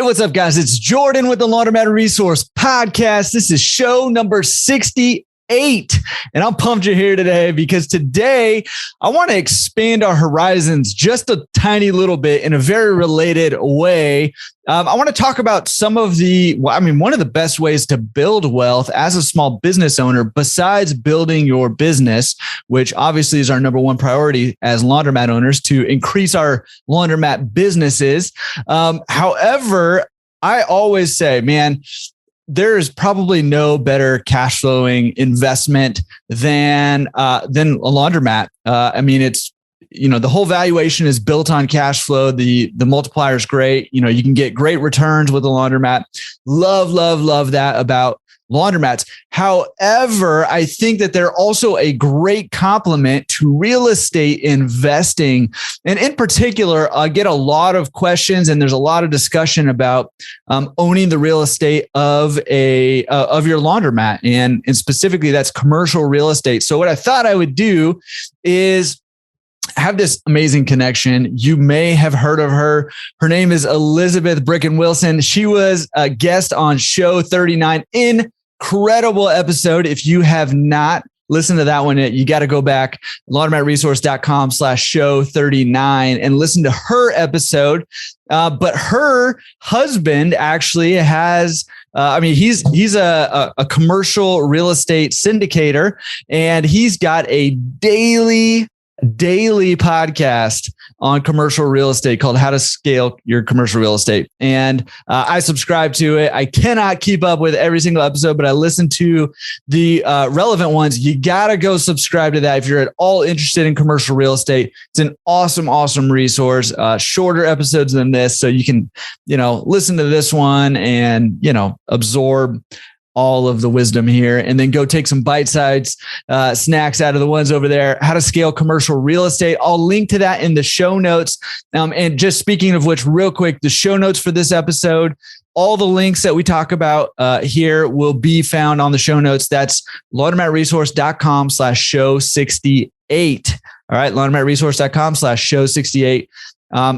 What's up, guys? It's Jordan with the Laundromat Resource Podcast. This is show number 68, and I'm pumped you're here today because today I want to expand our horizons just a tiny little bit in a very related way. I want to talk about some of one of the best ways to build wealth as a small business owner, besides building your business, which obviously is our number one priority as laundromat owners, to increase our laundromat businesses. However, I always say, man, there is probably no better cash flowing investment than a laundromat. The whole valuation is built on cash flow. The multiplier is great. You can get great returns with a laundromat. Love that about laundromats. However, I think that they're also a great complement to real estate investing. And in particular, I get a lot of questions and there's a lot of discussion about owning the real estate of your laundromat. And specifically, that's commercial real estate. So what I thought I would do is have this amazing connection. You may have heard of her. Her name is Elizabeth Bricken Wilson. She was a guest on show 39. Incredible episode. If you have not listened to that one, you got to go back, laundromatresource.com/show 39 and listen to her episode. But her husband actually has, he's a commercial real estate syndicator, and he's got a daily podcast on commercial real estate called How to Scale Your Commercial Real Estate. And I subscribe to it. I cannot keep up with every single episode, but I listen to the relevant ones. You got to go subscribe to that if you're at all interested in commercial real estate. It's an awesome resource, shorter episodes than this. So you can, listen to this one and, absorb all of the wisdom here, and then go take some bite-sized snacks out of the ones over there. How to Scale Commercial Real Estate. I'll link to that in the show notes. And just speaking of which, real quick, the show notes for this episode, all the links that we talk about here will be found on the show notes. That's laundromatresource.com/show 68. All right, laundromatresource.com/show 68.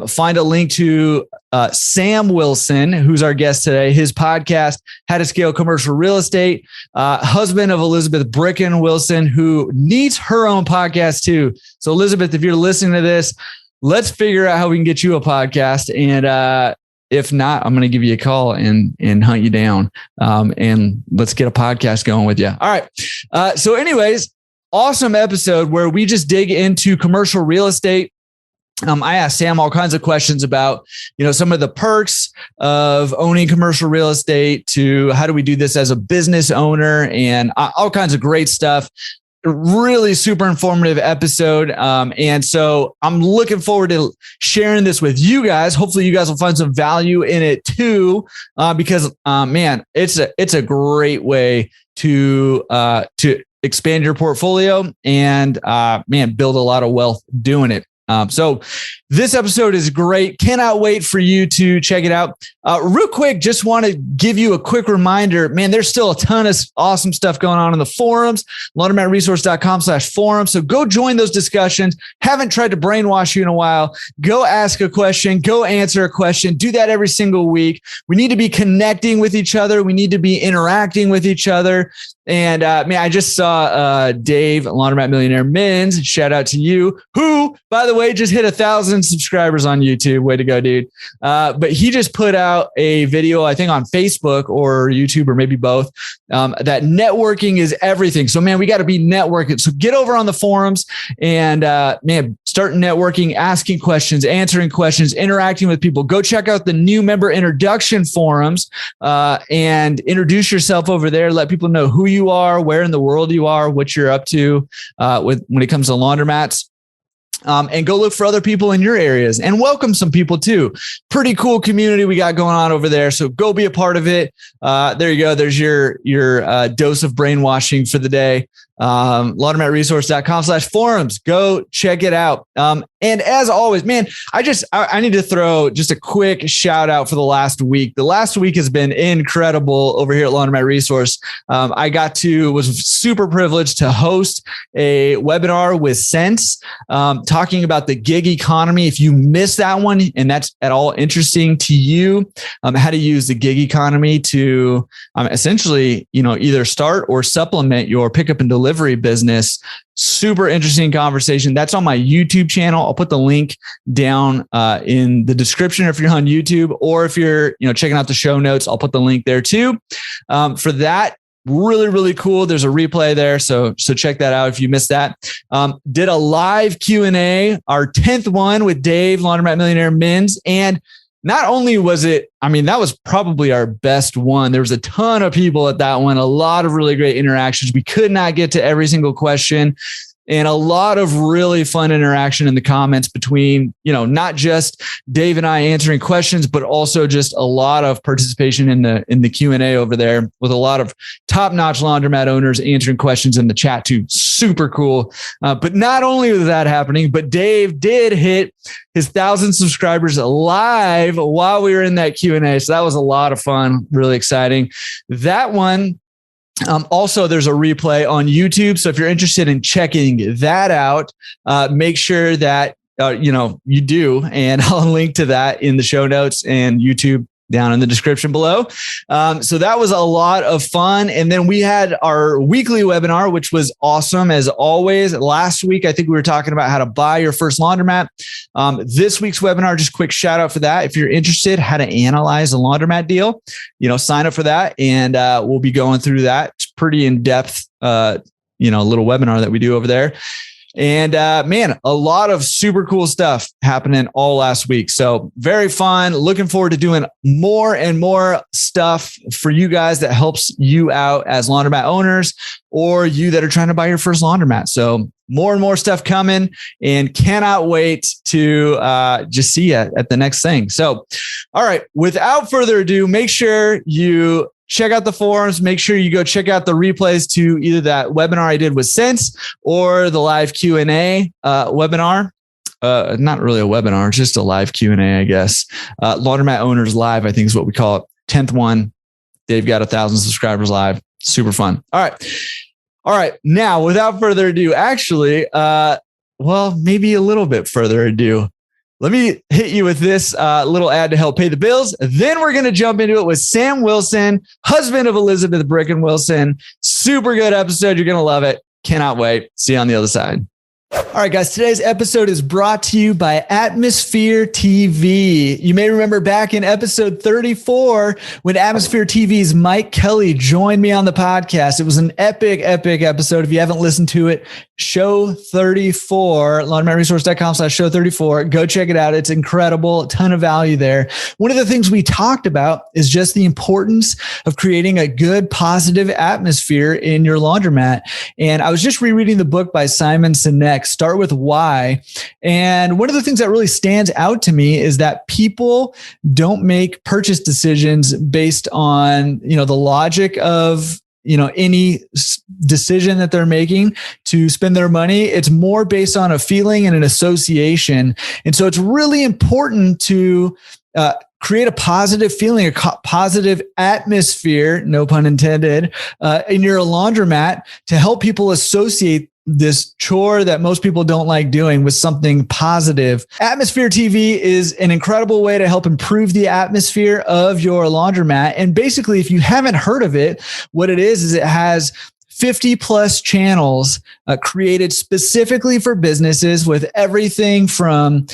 Find a link to Sam Wilson, who's our guest today, his podcast, How to Scale Commercial Real Estate, husband of Elizabeth Bricken Wilson, who needs her own podcast too. So Elizabeth, if you're listening to this, let's figure out how we can get you a podcast. And if not, I'm going to give you a call and hunt you down. And let's get a podcast going with you. All right. So anyways, awesome episode where we just dig into commercial real estate. I asked Sam all kinds of questions about, some of the perks of owning commercial real estate, to how do we do this as a business owner, and all kinds of great stuff. Really super informative episode. And so I'm looking forward to sharing this with you guys. Hopefully you guys will find some value in it too, because it's a great way to expand your portfolio and build a lot of wealth doing it. So this episode is great. Cannot wait for you to check it out. Real quick, just want to give you a quick reminder, man, there's still a ton of awesome stuff going on in the forums, laundromatresource.com/forum. So go join those discussions. Haven't tried to brainwash you in a while. Go ask a question, go answer a question. Do that every single week. We need to be connecting with each other. We need to be interacting with each other. And I just saw Dave, Laundromat Millionaire Men's, shout out to you, who, by the way, just hit 1,000 subscribers on YouTube. Way to go, dude. But he just put out a video, I think on Facebook or YouTube or maybe both, that networking is everything. So, man, we got to be networking. So get over on the forums and, start networking, asking questions, answering questions, interacting with people. Go check out the new member introduction forums and introduce yourself over there. Let people know who you are, where in the world you are, what you're up to when it comes to laundromats. And go look for other people in your areas and welcome some people too. Pretty cool community we got going on over there. So go be a part of it. There you go. There's your dose of brainwashing for the day. laundromatresource.com/forums. Go check it out. And as always, man, I need to throw just a quick shout out for the last week. The last week has been incredible over here at Laundromat Resource. I was super privileged to host a webinar with Sense, talking about the gig economy. If you missed that one and that's at all interesting to you, how to use the gig economy to essentially, either start or supplement your pickup and delivery business. Super interesting conversation. That's on my YouTube channel. I'll put the link down in the description if you're on YouTube, or if you're checking out the show notes, I'll put the link there too. For that, really, really cool. There's a replay there. So check that out if you missed that. Did a live Q&A, our 10th one with Dave, Laundromat Millionaire Men's. And not only was it, that was probably our best one. There was a ton of people at that one, a lot of really great interactions. We could not get to every single question, and a lot of really fun interaction in the comments between, not just Dave and I answering questions, but also just a lot of participation in the Q&A over there, with a lot of top-notch laundromat owners answering questions in the chat too. Super cool. But not only was that happening, but Dave did hit his 1,000 subscribers live while we were in that Q&A. So that was a lot of fun, really exciting. That one, also, there's a replay on YouTube. So if you're interested in checking that out, make sure that, you do. And I'll link to that in the show notes and YouTube down in the description below. So that was a lot of fun. And then we had our weekly webinar, which was awesome as always. Last week, I think we were talking about how to buy your first laundromat. This week's webinar, just quick shout out for that. If you're interested, how to analyze a laundromat deal, sign up for that. And we'll be going through that. It's pretty in-depth, little webinar that we do over there. And man, a lot of super cool stuff happening all last week. So very fun. Looking forward to doing more and more stuff for you guys that helps you out as laundromat owners, or you that are trying to buy your first laundromat. So more and more stuff coming, and cannot wait to just see you at the next thing. So, all right, without further ado, make sure you check out the forums. Make sure you go check out the replays to either that webinar I did with Sense or the live Q&A webinar. Not really a webinar, just a live Q&A, I guess. Laundromat Owners Live, I think is what we call it. 10th one. They've got 1,000 subscribers live. Super fun. All right. Now, without further ado, actually, maybe a little bit further ado, let me hit you with this little ad to help pay the bills. Then we're going to jump into it with Sam Wilson, husband of Elizabeth Bricken Wilson. Super good episode. You're going to love it. Cannot wait. See you on the other side. All right, guys, today's episode is brought to you by Atmosphere TV. You may remember back in episode 34 when Atmosphere TV's Mike Kelly joined me on the podcast. It was an epic episode. If you haven't listened to it, show 34, laundromatresource.com/show 34. Go check it out. It's incredible. A ton of value there. One of the things we talked about is just the importance of creating a good, positive atmosphere in your laundromat. And I was just rereading the book by Simon Sinek, Start With Why. And one of the things that really stands out to me is that people don't make purchase decisions based on, the logic of, any decision that they're making to spend their money. It's more based on a feeling and an association. And so it's really important to create a positive feeling, a positive atmosphere, no pun intended, in your laundromat to help people associate this chore that most people don't like doing with something positive. Atmosphere TV is an incredible way to help improve the atmosphere of your laundromat. And basically, if you haven't heard of it, what it is it has 50 plus channels created specifically for businesses, with everything from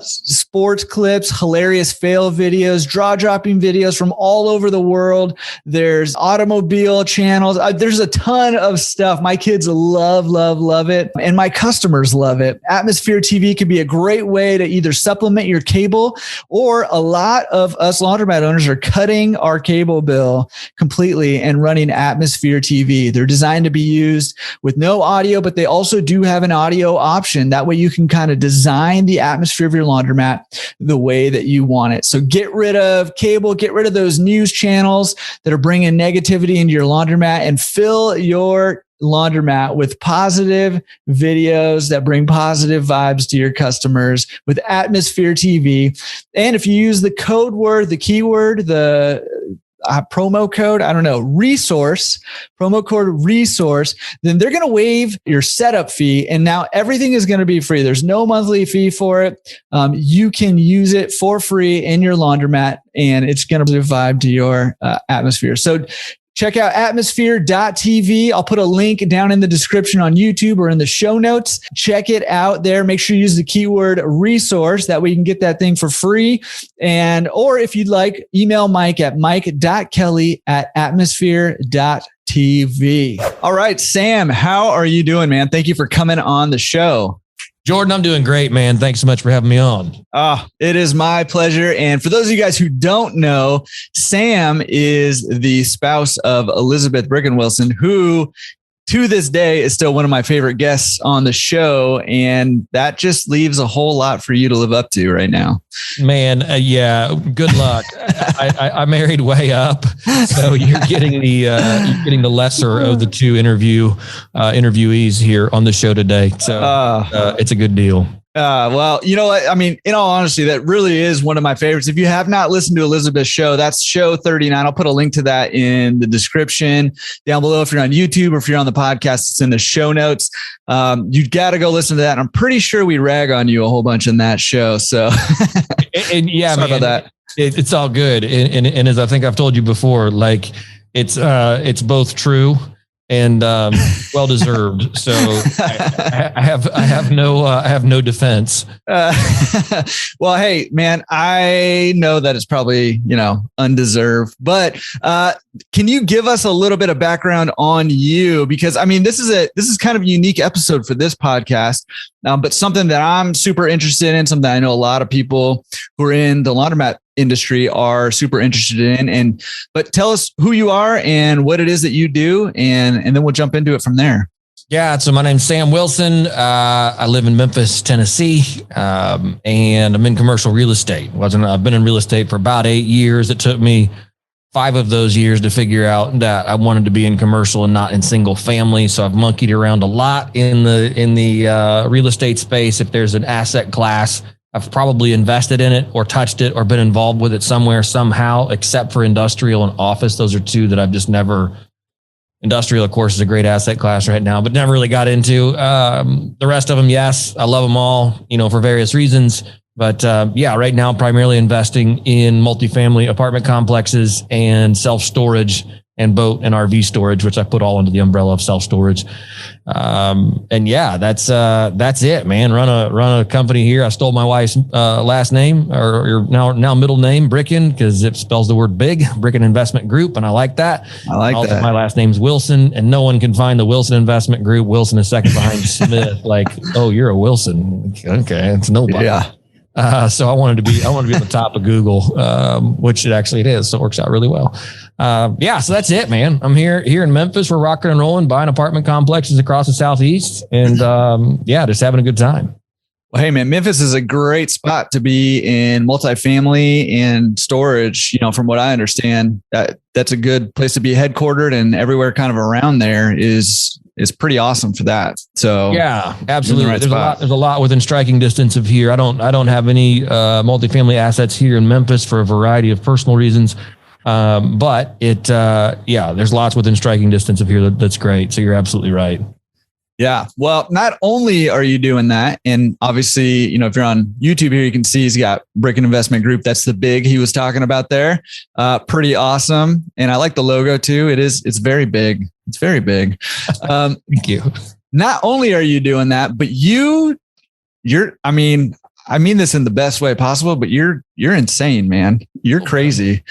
sports clips, hilarious fail videos, draw-dropping videos from all over the world. There's automobile channels. There's a ton of stuff. My kids love it, and my customers love it. Atmosphere TV can be a great way to either supplement your cable, or a lot of us laundromat owners are cutting our cable bill completely and running Atmosphere TV. They're designed to be used with no audio, but they also do have an audio option. That way you can kind of design the atmosphere of your laundromat the way that you want it. So get rid of cable, get rid of those news channels that are bringing negativity into your laundromat, and fill your Laundromat with positive videos that bring positive vibes to your customers with Atmosphere TV. And if you use the code word, the keyword, the promo code, promo code resource, then they're going to waive your setup fee. And now everything is going to be free. There's no monthly fee for it. You can use it for free in your laundromat, and it's going to vibe to your atmosphere. So check out atmosphere.tv. I'll put a link down in the description on YouTube or in the show notes. Check it out there. Make sure you use the keyword resource. That way you can get that thing for free. Or if you'd like, email Mike at mike.kelly@atmosphere.tv. All right, Sam, how are you doing, man? Thank you for coming on the show. Jordan, I'm doing great, man. Thanks so much for having me on. It is my pleasure. And for those of you guys who don't know, Sam is the spouse of Elizabeth Bricken Wilson, who to this day is still one of my favorite guests on the show. And that just leaves a whole lot for you to live up to right now. Man, yeah, good luck. I married way up. So you're getting the lesser of the two interviewees here on the show today. So it's a good deal. Well, you know what? I mean, in all honesty, that really is one of my favorites. If you have not listened to Elizabeth's show, that's show 39. I'll put a link to that in the description down below. If you're on YouTube or if you're on the podcast, it's in the show notes. You got to go listen to that. I'm pretty sure we rag on you a whole bunch in that show. So and yeah, sorry about that. It's all good. And as I think I've told you before, like it's both true and well deserved. So I have no defense. Well, hey, man, I know that it's probably undeserved, but can you give us a little bit of background on you? Because I mean, this is kind of a unique episode for this podcast, but something that I'm super interested in, something I know a lot of people who are in the laundromat industry are super interested in. But tell us who you are and what it is that you do, and then we'll jump into it from there. Yeah. So my name's Sam Wilson. I live in Memphis, Tennessee, and I'm in commercial real estate. I've been in real estate for about 8 years. It took me 5 of those years to figure out that I wanted to be in commercial and not in single family. So I've monkeyed around a lot in the real estate space. If there's an asset class, I've probably invested in it or touched it or been involved with it somewhere, somehow, except for industrial and office. Those are two that I've just never. Industrial, of course, is a great asset class right now, but never really got into. The rest of them, yes, I love them all, for various reasons. But right now, primarily investing in multifamily apartment complexes and self-storage and boat and RV storage, which I put all under the umbrella of self-storage. That's it, man. Run a company here. I stole my wife's last name or now middle name, Bricken, because it spells the word big, Bricken Investment Group. And I like that. That. My last name's Wilson, and no one can find the Wilson Investment Group. Wilson is second behind Smith. Like, oh, you're a Wilson. Okay. It's nobody. Yeah. So I wanted to be on the top of Google, which it is. So it works out really well. So that's it, man. I'm here in Memphis. We're rocking and rolling, buying apartment complexes across the Southeast, and just having a good time. Well, hey, man, Memphis is a great spot to be in multifamily and storage. From what I understand, that's a good place to be headquartered, and everywhere kind of around there is pretty awesome for that. So yeah, absolutely. Right, there's a lot within striking distance of here. I don't have any multifamily assets here in Memphis for a variety of personal reasons. But there's lots within striking distance of here. That's great. So you're absolutely right. Yeah. Well, not only are you doing that, and obviously, if you're on YouTube here, you can see he's got Bricken Investment Group. That's the big he was talking about there. Pretty awesome. And I like the logo too. It's very big. It's very big. Thank you. Not only are you doing that, but I mean this in the best way possible, but you're insane, man. You're crazy.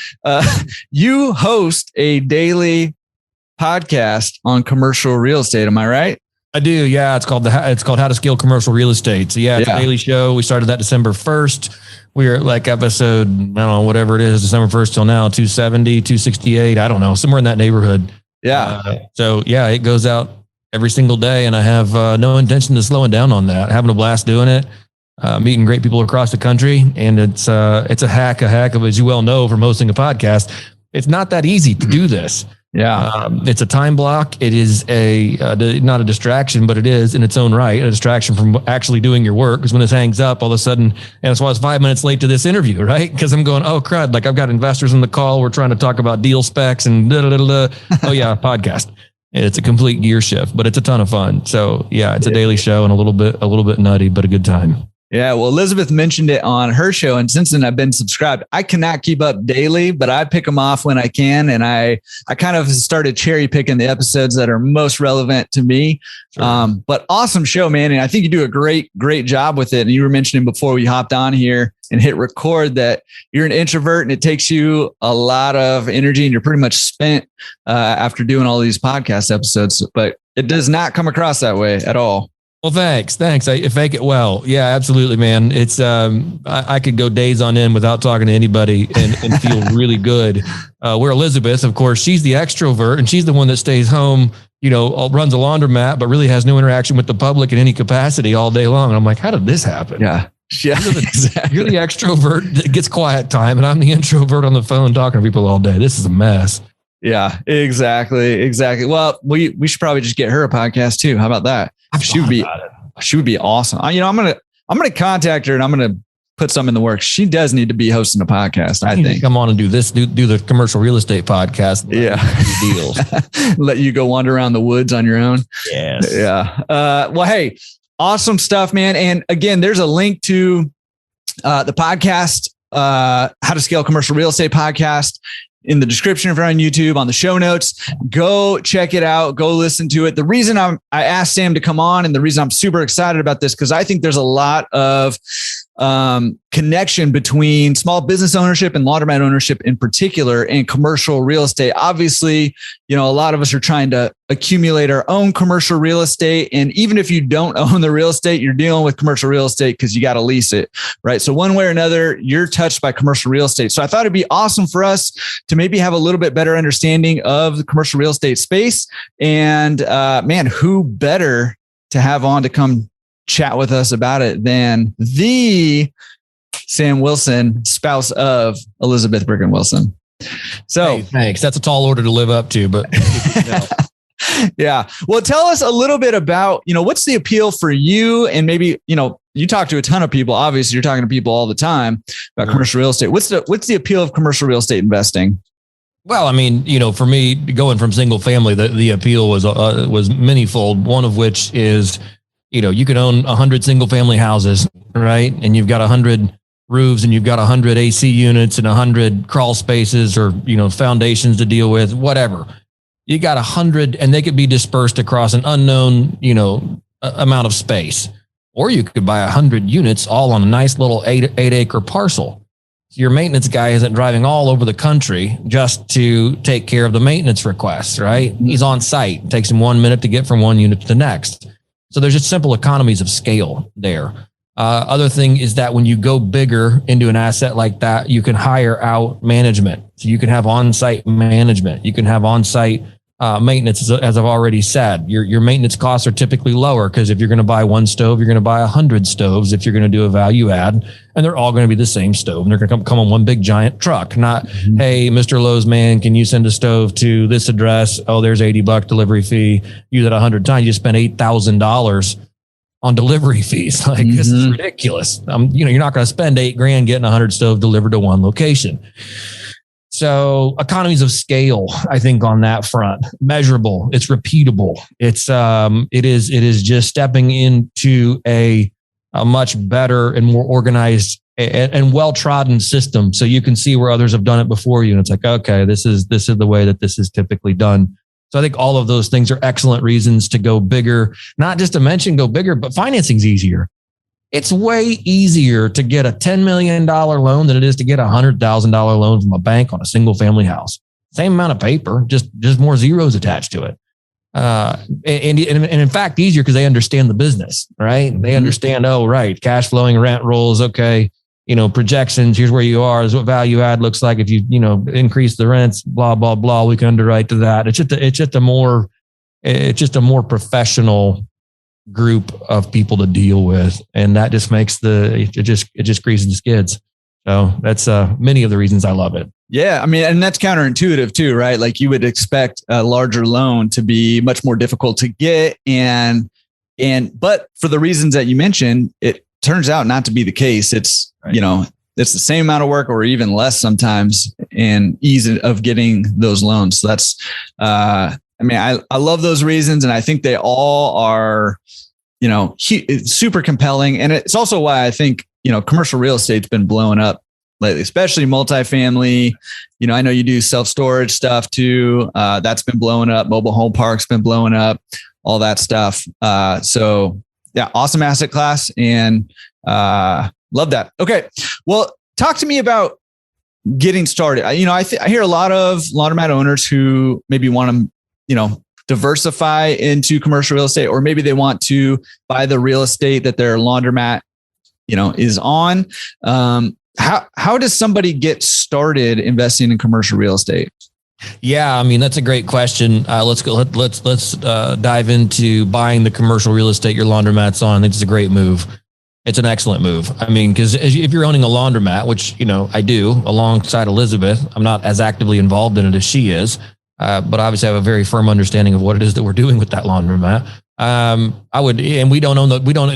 You host a daily podcast on commercial real estate. Am I right? I do. Yeah. It's called How to Scale Commercial Real Estate. So it's a daily show. We started that December 1st. We're like episode, I don't know, whatever it is, December 1st till now, 270, 268. I don't know, somewhere in that neighborhood. Yeah. It goes out every single day, and I have no intention of slowing down on that. Having a blast doing it, meeting great people across the country. And it's a heck of, as you well know, from hosting a podcast. It's not that easy to do this. Yeah. It's a time block. It is not a distraction, but it is in its own right, a distraction from actually doing your work. Because when this hangs up, all of a sudden, and that's why I was 5 minutes late to this interview, right? Because I'm going, oh, crud. Like I've got investors in the call. We're trying to talk about deal specs and oh yeah, podcast. It's a complete gear shift, but it's a ton of fun. So yeah, it's a daily show and a little bit nutty, but a good time. Yeah, well, Elizabeth mentioned it on her show, and since then I've been subscribed. I cannot keep up daily, but I pick them off when I can, and I kind of started cherry picking the episodes that are most relevant to me. Sure. But awesome show, man, and I think you do a great job with it. And you were mentioning before we hopped on here and hit record that you're an introvert, and it takes you a lot of energy, and you're pretty much spent after doing all these podcast episodes. But it does not come across that way at all. Well, thanks. I fake it well. Yeah, absolutely, man. It's I could go days on end without talking to anybody and feel really good. Where Elizabeth, of course, she's the extrovert, and she's the one that stays home, runs a laundromat, but really has no interaction with the public in any capacity all day long. And I'm like, how did this happen? Yeah. Exactly. You're the extrovert that gets quiet time, and I'm the introvert on the phone talking to people all day. This is a mess. Yeah, exactly. Well, we should probably just get her a podcast too. How about that? She would be awesome. I'm gonna contact her, and I'm gonna put some in the works. She does need to be hosting a podcast. I think come on and do this. Do the commercial real estate podcast. Yeah, deals. Let you go wander around the woods on your own. Yes. Yeah. Well, hey, awesome stuff, man. And again, there's a link to the podcast, How to Scale Commercial Real Estate podcast, in the description if you're on YouTube, on the show notes. Go check it out. Go listen to it. The reason I asked Sam to come on, and the reason I'm super excited about this, because I think there's a lot of connection between small business ownership and laundromat ownership in particular, and commercial real estate. Obviously, a lot of us are trying to accumulate our own commercial real estate. And even if you don't own the real estate, you're dealing with commercial real estate because you got to lease it, right? So one way or another, you're touched by commercial real estate. So I thought it'd be awesome for us to maybe have a little bit better understanding of the commercial real estate space. And man, who better to have on to come chat with us about it than the Sam Wilson, spouse of Elizabeth Bricken Wilson. So hey, thanks. That's a tall order to live up to, but yeah. Well, tell us a little bit about, what's the appeal for you? And maybe, you talk to a ton of people. Obviously, you're talking to people all the time about commercial real estate. What's the appeal of commercial real estate investing? Well, I mean, for me, going from single family, the appeal was manyfold. One of which is, you could own 100 single family houses, right? And you've got 100 roofs, and you've got 100 AC units and 100 crawl spaces or, foundations to deal with, whatever. You got 100, and they could be dispersed across an unknown, amount of space. Or you could buy 100 units all on a nice little 8 acre parcel. So your maintenance guy isn't driving all over the country just to take care of the maintenance requests, right? He's on site. It takes him 1 minute to get from one unit to the next. So there's just simple economies of scale there. Other thing is that when you go bigger into an asset like that, you can hire out management. So you can have on-site management. You can have on-site maintenance, as I've already said. Your maintenance costs are typically lower because if you're going to buy one stove, you're going to buy 100 stoves if you're going to do a value add, and they're all going to be the same stove, and they're going to come on one big giant truck. Not, hey, Mr. Lowe's man, can you send a stove to this address? Oh, there's $80 delivery fee. Use it 100 times. You spend $8,000 on delivery fees. Like this is ridiculous. You're not going to spend $8,000 getting 100 stoves delivered to one location. So economies of scale, I think, on that front, measurable, it's repeatable. It is just stepping into a much better and more organized and well-trodden system. So you can see where others have done it before you. And it's like, okay, this is the way that this is typically done. So I think all of those things are excellent reasons to go bigger, not just to mention go bigger, but financing's easier. It's way easier to get a $10 million loan than it is to get a $100,000 loan from a bank on a single family house. Same amount of paper, just more zeros attached to it. And in fact, easier because they understand the business, right? They understand, oh, right, cash flowing, rent rolls, okay, projections, here's where you are, is what value add looks like if you, increase the rents, blah, blah, blah, we can underwrite to that. It's just a more professional group of people to deal with. And that just makes it just greases the skids. So that's many of the reasons I love it. Yeah. I mean, and that's counterintuitive too, right? Like you would expect a larger loan to be much more difficult to get. But for the reasons that you mentioned, it turns out not to be the case. It's, right. It's the same amount of work or even less sometimes, and ease of getting those loans. So that's, I love those reasons. And I think they all are, super compelling. And it's also why I think, commercial real estate's been blowing up lately, especially multifamily. I know you do self-storage stuff too. That's been blowing up. Mobile home parks been blowing up, all that stuff. So yeah, awesome asset class, and love that. Okay. Well, talk to me about getting started. I hear a lot of laundromat owners who maybe want to, diversify into commercial real estate, or maybe they want to buy the real estate that their laundromat, is on. How does somebody get started investing in commercial real estate? Yeah, I mean, that's a great question. Let's dive into buying the commercial real estate your laundromat's on. I think it's a great move. It's an excellent move. I mean, because if you're owning a laundromat, which, I do alongside Elizabeth, I'm not as actively involved in it as she is, but obviously I have a very firm understanding of what it is that we're doing with that laundromat.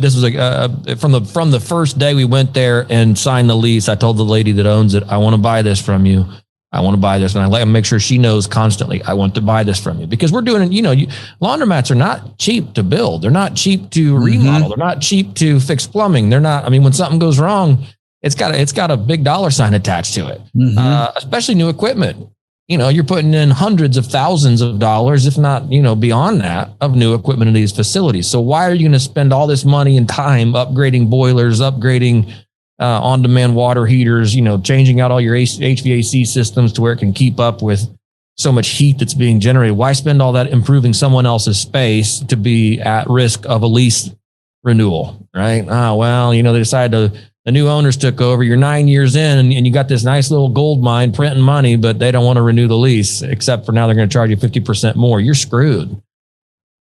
This was from the first day we went there and signed the lease. I told the lady that owns it, I want to buy this from you. I want to buy this. And I let them make sure she knows constantly, I want to buy this from you, because we're doing, laundromats are not cheap to build. They're not cheap to remodel. They're not cheap to fix plumbing. They're not, when something goes wrong, it's got a big dollar sign attached to it, especially new equipment. You're putting in hundreds of thousands of dollars, if not, beyond that, of new equipment in these facilities. So why are you going to spend all this money and time upgrading boilers, upgrading on-demand water heaters, changing out all your HVAC systems to where it can keep up with so much heat that's being generated? Why spend all that improving someone else's space to be at risk of a lease renewal, right? They decided the new owners took over. You're 9 years in and you got this nice little gold mine printing money, but they don't want to renew the lease, except for now they're going to charge you 50% more. You're screwed.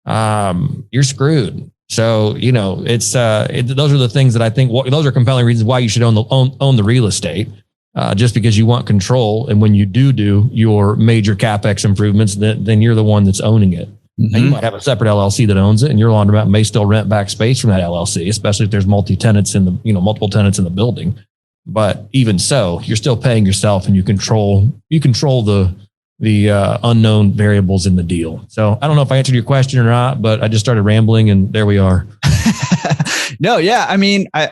You're screwed. So, those are the things that I think, those are compelling reasons why you should own the real estate, just because you want control. And when you do your major CapEx improvements, then you're the one that's owning it. Mm-hmm. And you might have a separate LLC that owns it, and your laundromat may still rent back space from that LLC, especially if there's multiple tenants in the building. But even so, you're still paying yourself, and you control the unknown variables in the deal. So I don't know if I answered your question or not, but I just started rambling, and there we are. No, yeah.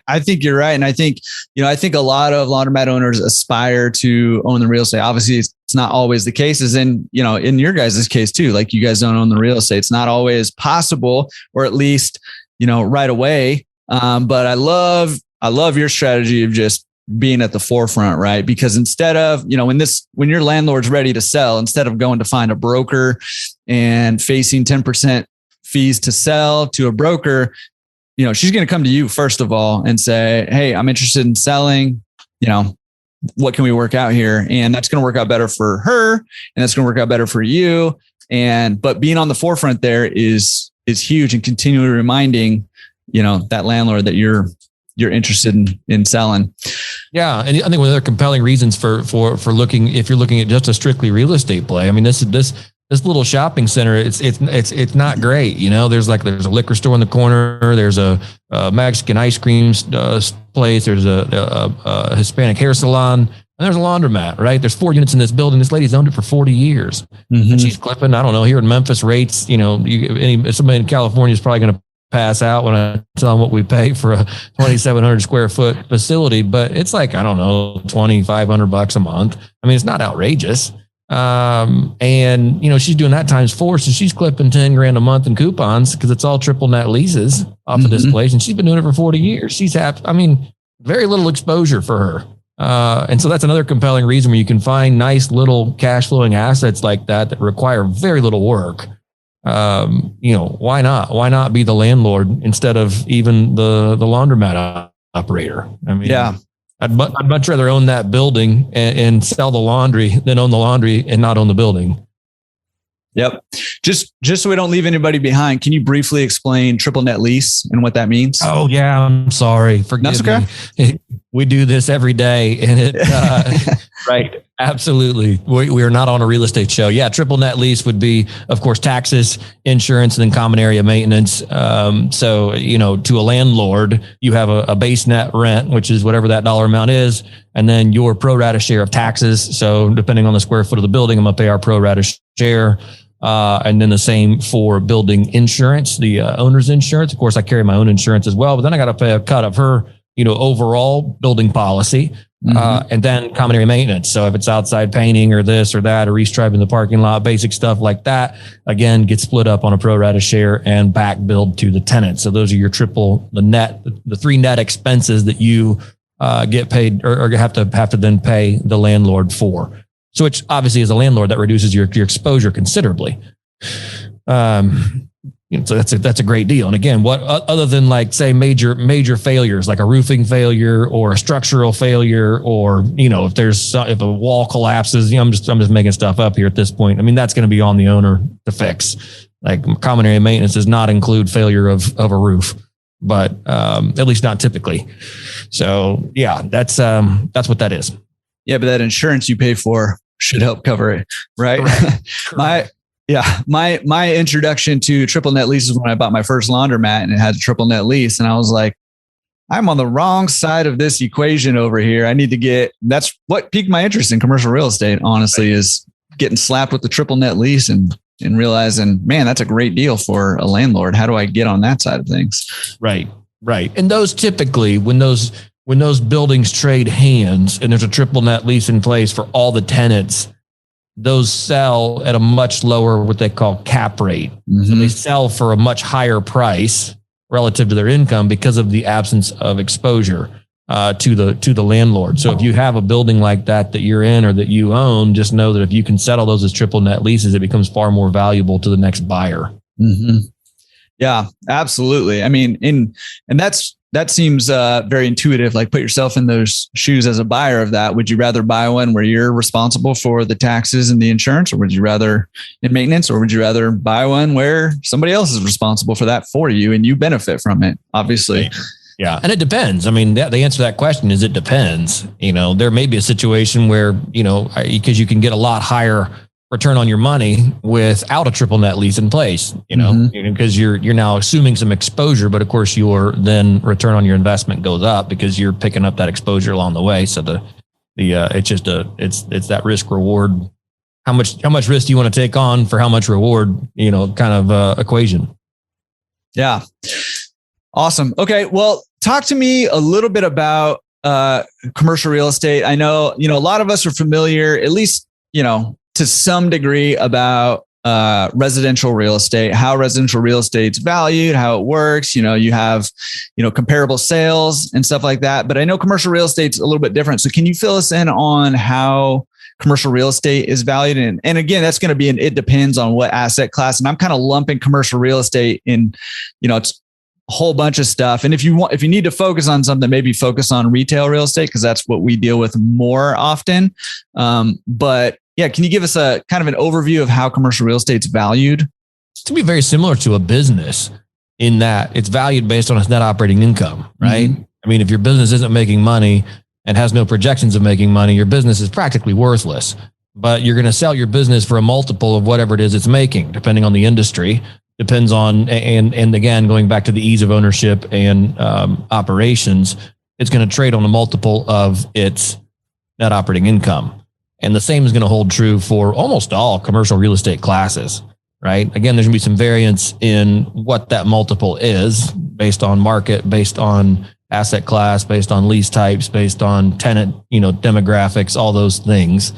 I think you're right. And I think a lot of laundromat owners aspire to own the real estate. Obviously, it's not always the case, as in your guys' case too. Like, you guys don't own the real estate. It's not always possible, or at least, right away. But I love your strategy of just being at the forefront, right? Because instead of, when your landlord's ready to sell, instead of going to find a broker and facing 10% fees to sell to a broker, she's going to come to you first of all and say, hey, I'm interested in selling, what can we work out here? And that's going to work out better for her, and that's going to work out better for you. But being on the forefront there is huge, and continually reminding, that landlord that you're interested in selling. Yeah. And I think one of the compelling reasons for looking, if you're looking at just a strictly real estate play, this little shopping center, it's not great. There's a liquor store in the corner. There's a Mexican ice cream place. There's a Hispanic hair salon, and there's a laundromat, right? There's 4 units in this building. This lady's owned it for 40 years. Mm-hmm. And she's clipping, I don't know, here in Memphis rates, somebody in California is probably going to pass out when I tell them what we pay for a 2,700 square foot facility, but it's like, I don't know, $2,500 a month. It's not outrageous. And she's doing that times 4. So she's clipping 10 grand a month in coupons, because it's all triple net leases off of this place. And she's been doing it for 40 years. She's happy. Very little exposure for her. And so that's another compelling reason where you can find nice little cash flowing assets like that require very little work. Why not be the landlord instead of even the laundromat operator? Yeah. I'd much rather own that building and sell the laundry than own the laundry and not own the building. Yep. Just so we don't leave anybody behind, can you briefly explain triple net lease and what that means? Oh yeah, I'm sorry. Forgive me. We do this every day, and it right. Absolutely. We are not on a real estate show. Yeah. Triple net lease would be, of course, taxes, insurance, and then common area maintenance. So, to a landlord, you have a base net rent, which is whatever that dollar amount is. And then your pro rata share of taxes. So depending on the square foot of the building, I'm going to pay our pro rata share. And then the same for building insurance, the owner's insurance. Of course, I carry my own insurance as well, but then I got to pay a cut of her, overall building policy. And then common area maintenance. So if it's outside painting or this or that, or restriping the parking lot, basic stuff like that, again, gets split up on a pro rata share and back billed to the tenant. So those are your the three net expenses that you get paid or have to then pay the landlord for. So which obviously as a landlord, that reduces your exposure considerably. So that's a great deal. And again, what other than like say major failures, like a roofing failure or a structural failure, or if a wall collapses, I'm just making stuff up here at this point. I mean, that's going to be on the owner to fix. Like common area maintenance does not include failure of a roof, but at least not typically. So yeah, that's what that is. Yeah, but that insurance you pay for should help cover it, right? Correct. My introduction to triple net lease is when I bought my first laundromat, and it had a triple net lease. And I was like, I'm on the wrong side of this equation over here. I need to that's what piqued my interest in commercial real estate, honestly, is getting slapped with the triple net lease and realizing, man, that's a great deal for a landlord. How do I get on that side of things? Right. And those typically, when those buildings trade hands and there's a triple net lease in place for all the tenants, those sell at a much lower, what they call cap rate. So they sell for a much higher price relative to their income because of the absence of exposure to the landlord. So if you have a building like that you're in or that you own, just know that if you can settle those as triple net leases, it becomes far more valuable to the next buyer. Yeah, absolutely. I mean, and that seems very intuitive. Like, put yourself in those shoes as a buyer of that. Would you rather buy one where you're responsible for the taxes and the insurance, or would you rather in maintenance, or would you rather buy one where somebody else is responsible for that for you and you benefit from it? Obviously. Yeah. And it depends. I mean, the answer to that question is it depends. There may be a situation where, because you can get a lot higher return on your money without a triple net lease in place, because you're now assuming some exposure, but of course your then return on your investment goes up because you're picking up that exposure along the way. So it's that risk reward. How much risk do you want to take on for how much reward, kind of equation. Yeah. Awesome. Okay. Well, talk to me a little bit about commercial real estate. I know, a lot of us are familiar, at least, to some degree, about residential real estate, how residential real estate's valued, how it works. You have, comparable sales and stuff like that. But I know commercial real estate's a little bit different. So can you fill us in on how commercial real estate is valued? And again, that's going to be it depends on what asset class. And I'm kind of lumping commercial real estate in, it's a whole bunch of stuff. And if you need to focus on something, maybe focus on retail real estate, because that's what we deal with more often. But yeah, can you give us a kind of an overview of how commercial real estate's valued? It's to be very similar to a business in that it's valued based on its net operating income, right? I mean, if your business isn't making money and has no projections of making money, your business is practically worthless. But you're going to sell your business for a multiple of whatever it is it's making, depending on the industry. Depends on, and again, going back to the ease of ownership and operations, it's going to trade on a multiple of its net operating income. And the same is going to hold true for almost all commercial real estate classes, right? Again, there's going to be some variance in what that multiple is based on market, based on asset class, based on lease types, based on tenant, demographics, all those things.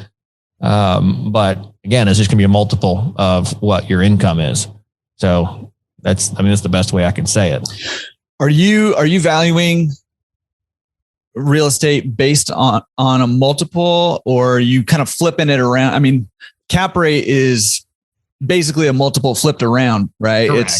But again, it's just going to be a multiple of what your income is. So that's the best way I can say it. Are you valuing real estate based on a multiple, or are you kind of flipping it around? I mean, cap rate is basically a multiple flipped around, right? Correct.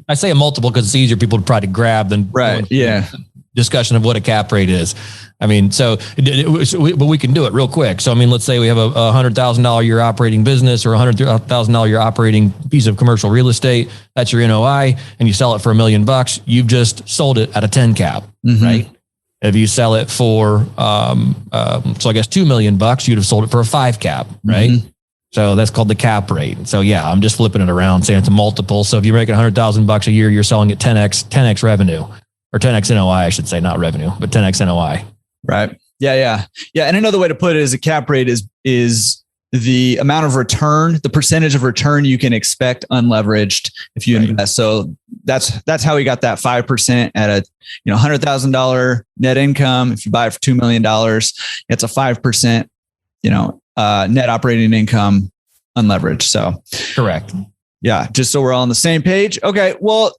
I say a multiple because it's easier people to try to grab than right. Yeah. discussion of what a cap rate is. I mean, but we can do it real quick. So, I mean, let's say we have a $100,000 a year operating business or $100,000 a year operating piece of commercial real estate. That's your NOI, and you sell it for $1 million. You've just sold it at a 10 cap, right? If you sell it for, so I guess $2 million, you'd have sold it for a 5 cap, right? So that's called the cap rate. So yeah, I'm just flipping it around, saying it's a multiple. So if you're making $100,000 a year, you're selling at 10x revenue, or 10x NOI, I should say, not revenue, but 10x NOI. Right. Yeah. And another way to put it is a cap rate is the amount of return, the percentage of return you can expect unleveraged if you invest. So that's how we got that 5% at a $100,000 net income. If you buy it for $2 million, it's a 5%, net operating income unleveraged. So correct. Yeah. Just so we're all on the same page. Okay. Well,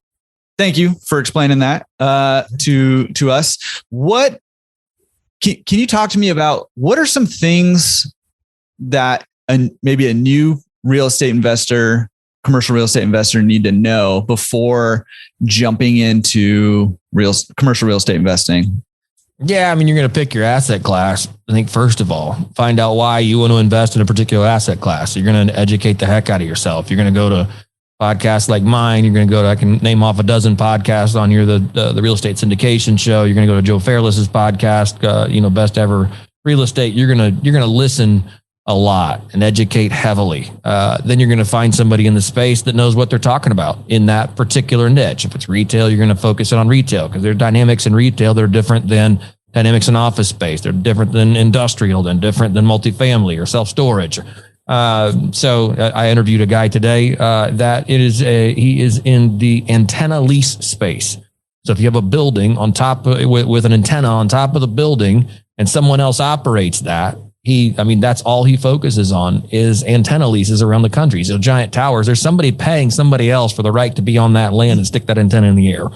thank you for explaining that to us. What can you talk to me about? What are some things that maybe a new real estate investor, commercial real estate investor, need to know before jumping into commercial real estate investing? Yeah, I mean, you're going to pick your asset class. I think first of all, find out why you want to invest in a particular asset class. You're going to educate the heck out of yourself. You're going to go to podcasts like mine. You're going to go to, I can name off a dozen podcasts on here, the real estate syndication show. You're going to go to Joe Fairless's podcast, best ever real estate. You're going to listen a lot and educate heavily. Then you're going to find somebody in the space that knows what they're talking about in that particular niche. If it's retail, you're going to focus it on retail because there are dynamics in retail. They're different than dynamics in office space. They're different than industrial, then different than multifamily or self-storage. So I interviewed a guy today that he is in the antenna lease space. So if you have a building on top with an antenna on top of the building and someone else operates that, that's all he focuses on is antenna leases around the country. So giant towers, there's somebody paying somebody else for the right to be on that land and stick that antenna in the air.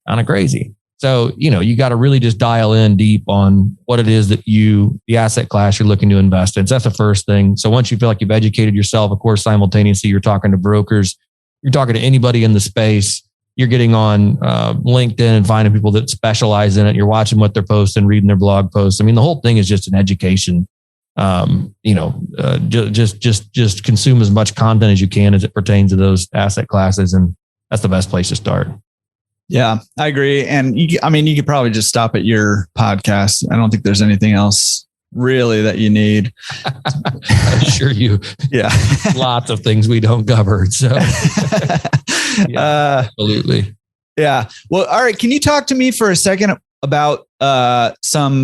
Kind of crazy. So, you got to really just dial in deep on what it is that the asset class you're looking to invest in. So that's the first thing. So once you feel like you've educated yourself, of course, simultaneously, you're talking to brokers, you're talking to anybody in the space. You're getting on LinkedIn and finding people that specialize in it. You're watching what they're posting, reading their blog posts. I mean, the whole thing is just an education. Just consume as much content as you can as it pertains to those asset classes, and that's the best place to start. Yeah, I agree. And you could probably just stop at your podcast. I don't think there's anything else really that you need. I assure you. Yeah. Lots of things we don't cover. So yeah, absolutely. Yeah. Well, all right. Can you talk to me for a second about so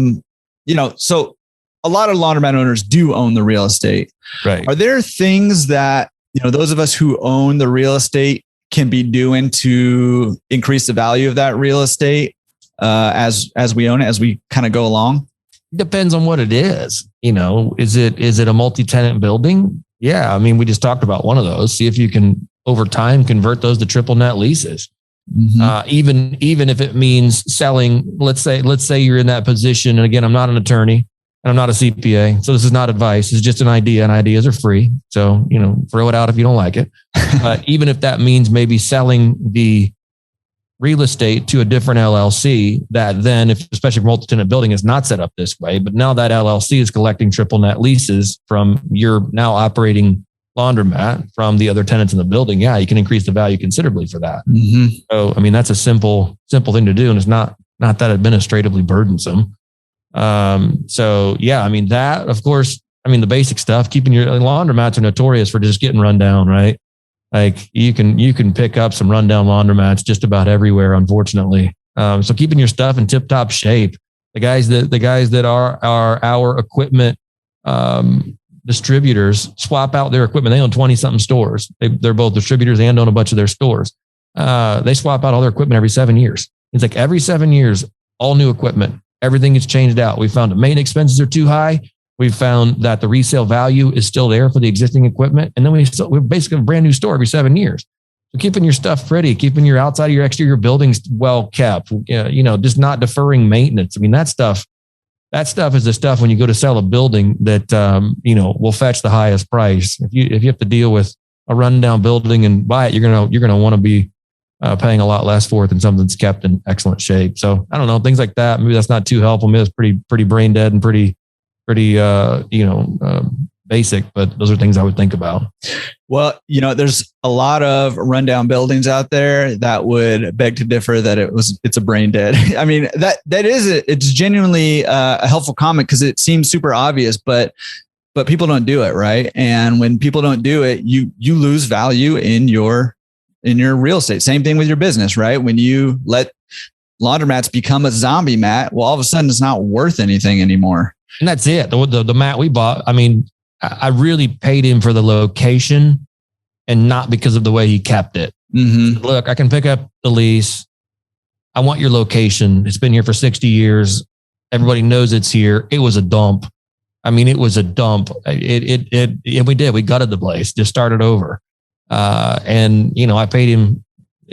a lot of laundromat owners do own the real estate. Right. Are there things that, those of us who own the real estate can be doing to increase the value of that real estate as we own it, as we kind of go along? Depends on what it is. Is it a multi-tenant building? Yeah. I mean, we just talked about one of those. See if you can over time convert those to triple net leases. Mm-hmm. Even if it means selling, let's say you're in that position. And again, I'm not an attorney and I'm not a CPA. So this is not advice. It's just an idea, and ideas are free. So, throw it out if you don't like it. But even if that means maybe selling the real estate to a different LLC that then, especially for multi-tenant building, is not set up this way, but now that LLC is collecting triple net leases from your now operating laundromat from the other tenants in the building. Yeah, you can increase the value considerably for that. Mm-hmm. So, that's a simple thing to do. And it's not that administratively burdensome. So yeah, that, of course, the basic stuff, keeping your laundromats are notorious for just getting run down, right? Like you can pick up some rundown laundromats just about everywhere, unfortunately. So keeping your stuff in tip top shape. The guys that are our equipment, distributors swap out their equipment. They own 20 something stores. They're both distributors and own a bunch of their stores. They swap out all their equipment every 7 years. It's like every 7 years, all new equipment. Everything is changed out. We found the maintenance expenses are too high. We've found that the resale value is still there for the existing equipment. And then we're basically a brand new store every 7 years. So keeping your stuff pretty, keeping your outside of your exterior buildings well kept, just not deferring maintenance. That stuff is the stuff when you go to sell a building that, will fetch the highest price. If you have to deal with a rundown building and buy it, you're going to want to be paying a lot less for it than something that's kept in excellent shape. So I don't know, things like that. Maybe that's not too helpful. Maybe it's pretty brain dead and pretty basic, but those are things I would think about. Well, there's a lot of rundown buildings out there that would beg to differ that it's a brain dead. I mean, it's genuinely a helpful comment because it seems super obvious, but people don't do it, right? And when people don't do it, you lose value in your real estate. Same thing with your business, right? When you let laundromats become a zombie mat, well, all of a sudden it's not worth anything anymore. And that's it. The mat we bought, I mean, I really paid him for the location and not because of the way he kept it. Mm-hmm. Look, I can pick up the lease. I want your location. It's been here for 60 years. Everybody knows it's here. It was a dump. I mean, it was a dump. We gutted the place, just started over. And I paid him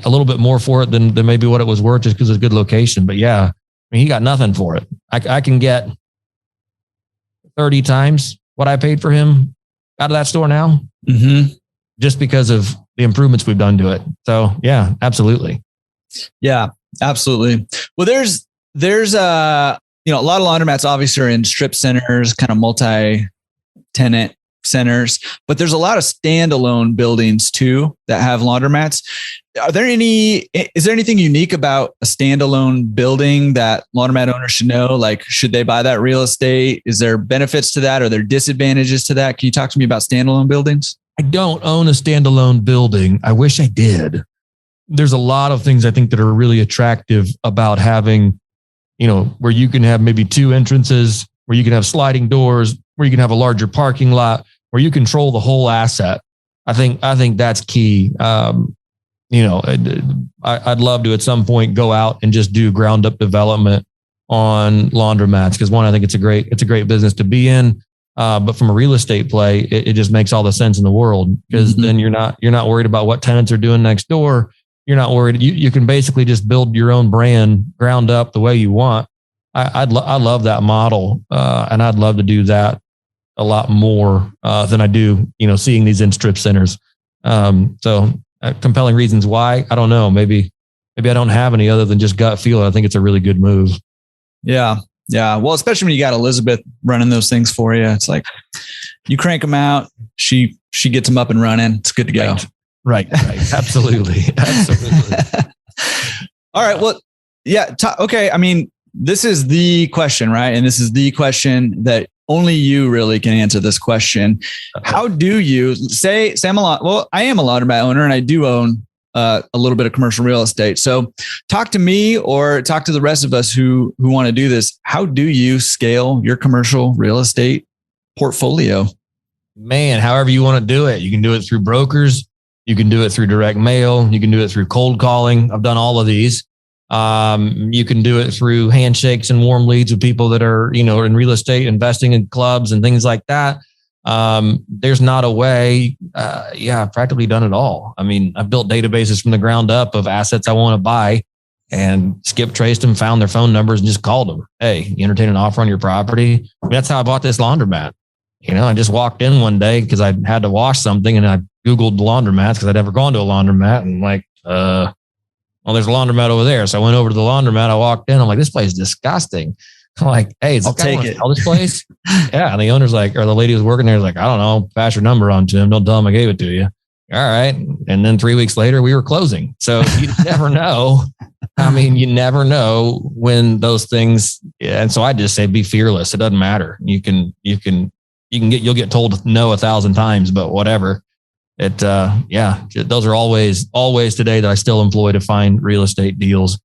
a little bit more for it than maybe what it was worth just because it's a good location. But yeah, I mean, he got nothing for it. I can get 30 times what I paid for him out of that store now, just because of the improvements we've done to it. So yeah, absolutely. Yeah, absolutely. Well, there's a lot of laundromats obviously are in strip centers, kind of multi-tenant centers, but there's a lot of standalone buildings too that have laundromats. Is there anything unique about a standalone building that laundromat owners should know? Like, should they buy that real estate? Is there benefits to that? Are there disadvantages to that? Can you talk to me about standalone buildings? I don't own a standalone building. I wish I did. There's a lot of things I think that are really attractive about having, where you can have maybe two entrances, where you can have sliding doors, where you can have a larger parking lot, where you control the whole asset. I think that's key. I'd love to at some point go out and just do ground up development on laundromats because one, I think it's a great business to be in. But from a real estate play, it just makes all the sense in the world because then you're not worried about what tenants are doing next door. You're not worried. You can basically just build your own brand ground up the way you want. I love that model, and I'd love to do that a lot more than I do, seeing these in strip centers. Compelling reasons why, I don't know. Maybe I don't have any other than just gut feel. I think it's a really good move. Yeah. Yeah. Well, especially when you got Elizabeth running those things for you. It's like you crank them out. She gets them up and running. It's good to go. Right. Absolutely. All right. Well, yeah. Okay. I mean, this is the question, right? And this is the question that only you really can answer this question. How do you say I am a laundromat owner and I do own a little bit of commercial real estate. So talk to me or talk to the rest of us who want to do this. How do you scale your commercial real estate portfolio? Man, however you want to do it. You can do it through brokers. You can do it through direct mail. You can do it through cold calling. I've done all of these. You can do it through handshakes and warm leads with people that are, in real estate, investing in clubs and things like that. There's not a way. I've practically done it all. I mean, I've built databases from the ground up of assets I want to buy and skip traced them, found their phone numbers and just called them. Hey, you entertain an offer on your property? I mean, that's how I bought this laundromat. I just walked in one day because I had to wash something and I Googled laundromats because I'd never gone to a laundromat and well, there's a laundromat over there. So I went over to the laundromat. I walked in. I'm like, this place is disgusting. I'm like, hey, I'll take it. Sell this place? Yeah. And the owner's like, or the lady who's working there is like, I don't know, pass your number on to him. Don't tell him I gave it to you. All right. And then 3 weeks later, we were closing. So you never know. I mean, you never know when those things. And so I just say, be fearless. It doesn't matter. You'll get told no 1,000 times, but whatever. Those are always today that I still employ to find real estate deals.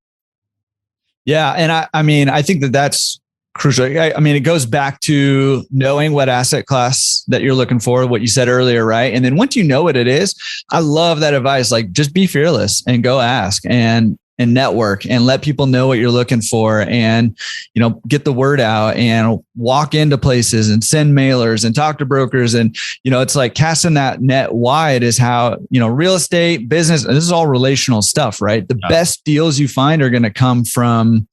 Yeah. And I think that's crucial. I mean, it goes back to knowing what asset class that you're looking for, what you said earlier, right? And then once you know what it is, I love that advice. Like, just be fearless and go ask and network and let people know what you're looking for and, get the word out and walk into places and send mailers and talk to brokers. And, it's like casting that net wide is how, real estate, business, this is all relational stuff, right? The best deals you find are going to come from,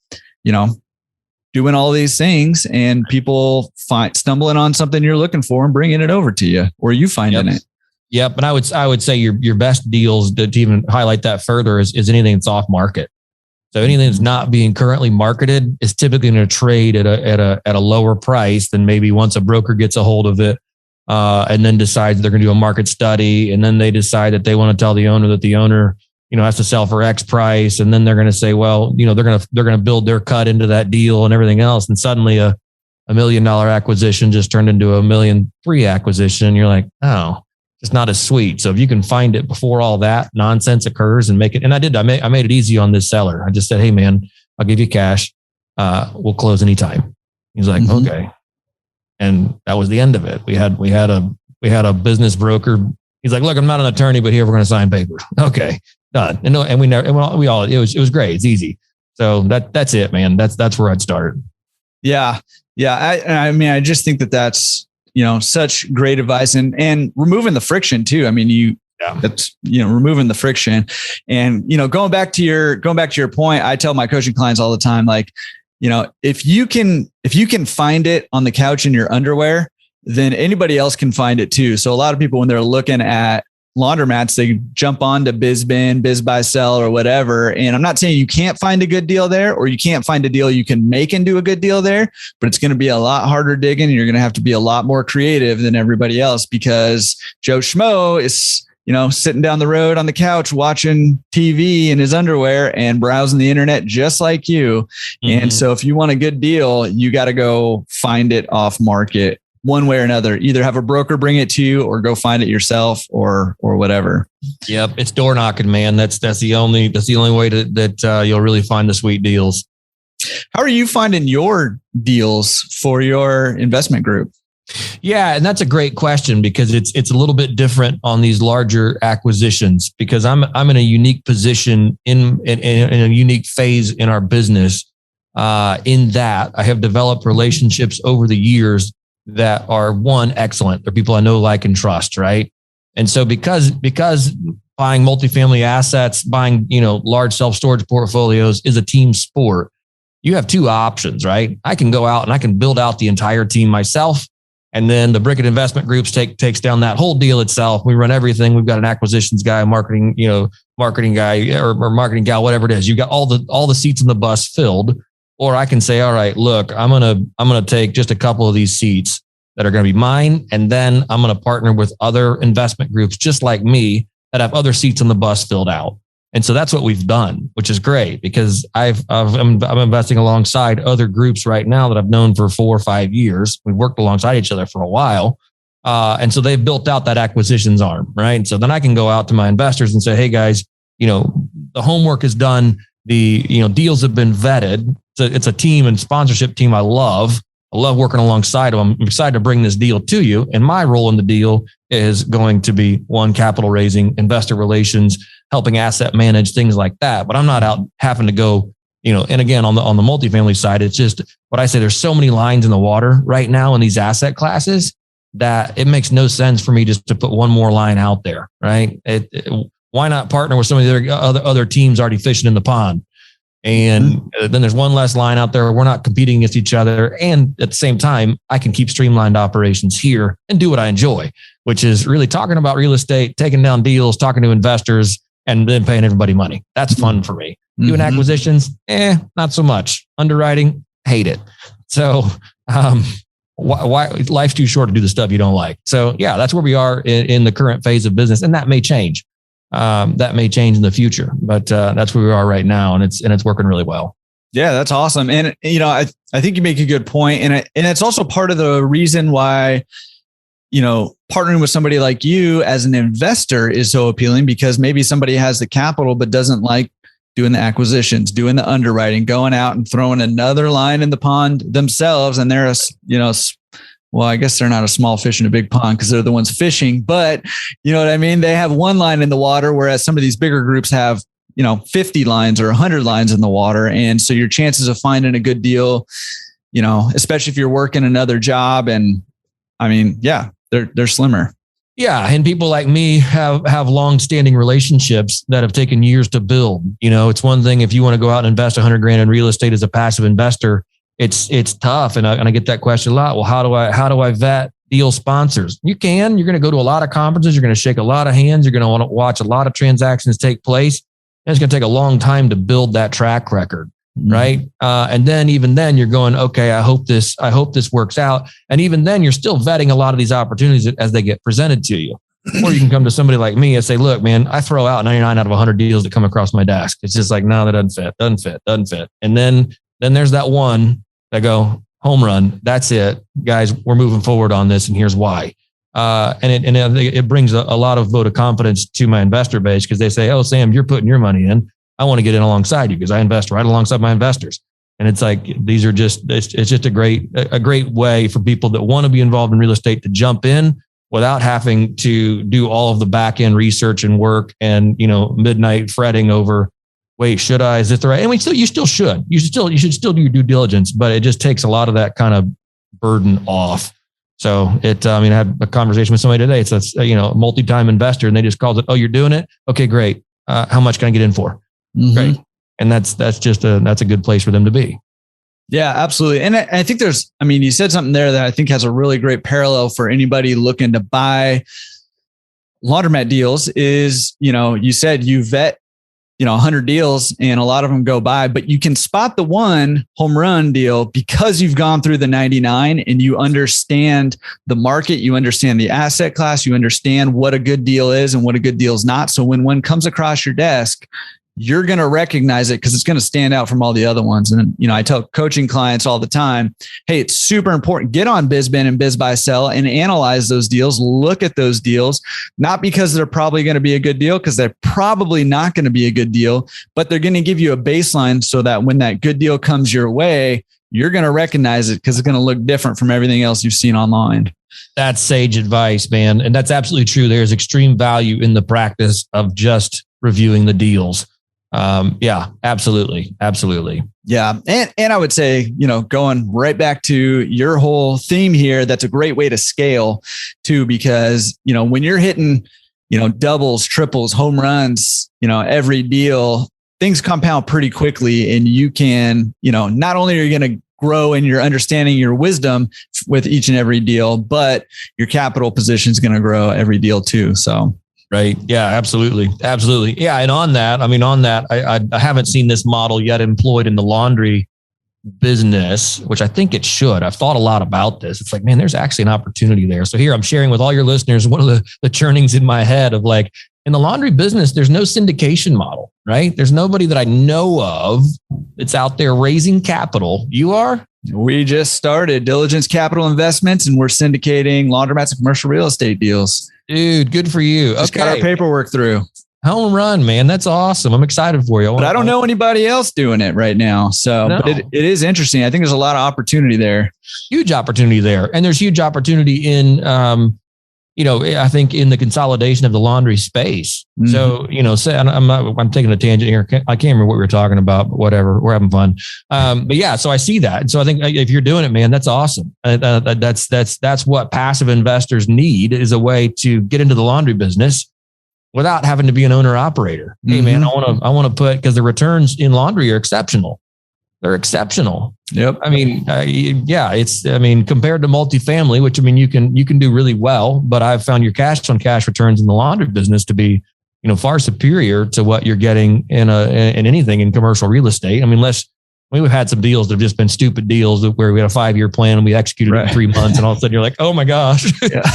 doing all these things and people stumbling on something you're looking for and bringing it over to you or you finding it. Yep. And I would say your best deals to even highlight that further is anything that's off market. So anything that's not being currently marketed is typically going to trade at a lower price than maybe once a broker gets a hold of it, and then decides they're going to do a market study, and then they decide that they want to tell the owner that the owner, has to sell for X price, and then they're going to say, well, they're going to build their cut into that deal and everything else, and suddenly a $1 million acquisition just turned into a $1.3 million acquisition. And you're like, oh, it's not as sweet. So if you can find it before all that nonsense occurs and make it, and I made it easy on this seller. I just said, hey man, I'll give you cash. We'll close anytime. He's like, okay. And that was the end of it. We had a business broker. He's like, look, I'm not an attorney, but here we're going to sign papers. Okay, done. And it was great. It's easy. So that's it, man. That's where I'd start. Yeah. Yeah. I mean, I just think that's, such great advice and removing the friction too. I mean, that's, removing the friction and, going back to your point, I tell my coaching clients all the time, like, if you can find it on the couch in your underwear, then anybody else can find it too. So a lot of people, when they're looking at laundromats, they jump on to BizBin, Biz Buy Sell or whatever. And I'm not saying you can't find a good deal there or you can't find a deal you can make and do a good deal there, but it's going to be a lot harder digging. And you're going to have to be a lot more creative than everybody else because Joe Schmo is, sitting down the road on the couch, watching TV in his underwear and browsing the internet just like you. Mm-hmm. And so if you want a good deal, you got to go find it off market. One way or another, either have a broker bring it to you or go find it yourself or whatever. Yep. It's door knocking, man. That's the only way that you'll really find the sweet deals. How are you finding your deals for your investment group? Yeah. And that's a great question because it's a little bit different on these larger acquisitions because I'm in a unique position in a unique phase in our business, in that I have developed relationships over the years that are excellent. They're people I know, like, and trust. Right. And so because buying multifamily assets, buying, large self-storage portfolios is a team sport. You have two options, right? I can go out and I can build out the entire team myself. And then the Bricken Investment Group takes down that whole deal itself. We run everything. We've got an acquisitions guy, marketing guy or marketing gal, whatever it is. You got all the seats in the bus filled. Or I can say, all right, look, I'm gonna take just a couple of these seats that are going to be mine, and then I'm going to partner with other investment groups just like me that have other seats on the bus filled out. And so that's what we've done, which is great because I'm investing alongside other groups right now that I've known for 4 or 5 years. We've worked alongside each other for a while, and so they've built out that acquisitions arm, right? And so then I can go out to my investors and say, hey guys, the homework is done. The deals have been vetted. It's a team and sponsorship team I love working alongside them. I'm excited to bring this deal to you. And my role in the deal is going to be capital raising, investor relations, helping asset manage, things like that. But I'm not out having to go, and again, on the multifamily side, it's just what I say, there's so many lines in the water right now in these asset classes that it makes no sense for me just to put one more line out there, right? Why not partner with some of the other teams already fishing in the pond? And then there's one less line out there. We're not competing against each other. And at the same time, I can keep streamlined operations here and do what I enjoy, which is really talking about real estate, taking down deals, talking to investors, and then paying everybody money. That's fun for me. Doing acquisitions, not so much. Underwriting, hate it. So why life's too short to do the stuff you don't like. So yeah, that's where we are in the current phase of business. And that may change. That may change in the future, but that's where we are right now, and it's working really well. Yeah, that's awesome. And I think you make a good point, and it's also part of the reason why partnering with somebody like you as an investor is so appealing, because maybe somebody has the capital but doesn't like doing the acquisitions, doing the underwriting, going out and throwing another line in the pond themselves, and they're well, I guess they're not a small fish in a big pond because they're the ones fishing, but you know what I mean? They have one line in the water, whereas some of these bigger groups have, 50 lines or 100 lines in the water. And so your chances of finding a good deal, especially if you're working another job, and they're slimmer. Yeah. And people like me have long-standing relationships that have taken years to build. It's one thing if you want to go out and invest $100,000 in real estate as a passive investor. It's tough. And I get that question a lot. Well, how do I vet deal sponsors. You're going to go to a lot of conferences. You're going to shake a lot of hands. You're going to want to watch a lot of transactions take place. And it's going to take a long time to build that track record. Right. And then even then you're going, okay, I hope this works out. And even then you're still vetting a lot of these opportunities as they get presented to you. Or you can come to somebody like me and say, look, man, I throw out 99 out of 100 deals that come across my desk. It's just like, no, that doesn't fit. And then there's that one that go home run. That's it, guys, we're moving forward on this. And here's why. And it brings a lot of vote of confidence to my investor base, because they say, oh, Sam, you're putting your money in. I want to get in alongside you because I invest right alongside my investors. And it's like, it's just a great way for people that want to be involved in real estate to jump in without having to do all of the back end research and work and, midnight fretting over, wait, should I, is this the right? And you still should, you should still do your due diligence, but it just takes a lot of that kind of burden off. So I had a conversation with somebody today. It's a multi-time investor, and they just called it, oh, you're doing it. Okay, great. How much can I get in for? Mm-hmm. Great. And that's a good place for them to be. Yeah, absolutely. And I think you said something there that I think has a really great parallel for anybody looking to buy laundromat deals is, you said you vet, 100 deals and a lot of them go by, but you can spot the one home run deal because you've gone through the 99 and you understand the market, you understand the asset class, you understand what a good deal is and what a good deal is not. So when one comes across your desk, you're going to recognize it because it's going to stand out from all the other ones. And, I tell coaching clients all the time, hey, it's super important. Get on BizBen and BizBuySell and analyze those deals. Look at those deals, not because they're probably going to be a good deal, because they're probably not going to be a good deal, but they're going to give you a baseline so that when that good deal comes your way, you're going to recognize it because it's going to look different from everything else you've seen online. That's sage advice, man. And that's absolutely true. There's extreme value in the practice of just reviewing the deals. Yeah, absolutely. Absolutely. Yeah. And I would say, going right back to your whole theme here, that's a great way to scale too, because, when you're hitting, doubles, triples, home runs, every deal, things compound pretty quickly, and you can, not only are you going to grow in your understanding, your wisdom with each and every deal, but your capital position is going to grow every deal too. So. Right. Yeah, absolutely. Absolutely. Yeah. And on that, I haven't seen this model yet employed in the laundry business, which I think it should. I've thought a lot about this. It's like, man, there's actually an opportunity there. So here I'm sharing with all your listeners, one of the churnings in my head of like, in the laundry business, there's no syndication model, right? There's nobody that I know of that's out there raising capital. You are? We just started Diligence Capital Investments, and we're syndicating laundromats and commercial real estate deals. Dude, good for you. Just got our paperwork through. Home run, man. That's awesome. I'm excited for you. But I don't know anybody else doing it right now. So but it is interesting. I think there's a lot of opportunity there. Huge opportunity there. And there's huge opportunity in, I think in the consolidation of the laundry space. Mm-hmm. So, say I'm taking a tangent here. I can't remember what we were talking about, but whatever, we're having fun. But yeah, so I see that. And so I think if you're doing it, man, that's awesome. That's what passive investors need, is a way to get into the laundry business without having to be an owner operator. Mm-hmm. Hey man, I want to put, because the returns in laundry are exceptional. They're exceptional. Yep. It's compared to multifamily, which you can do really well, but I've found your cash on cash returns in the laundry business to be, far superior to what you're getting in anything in commercial real estate. We've had some deals that have just been stupid deals where we had a 5-year plan and we executed it in 3 months, and all of a sudden you're like, oh my gosh,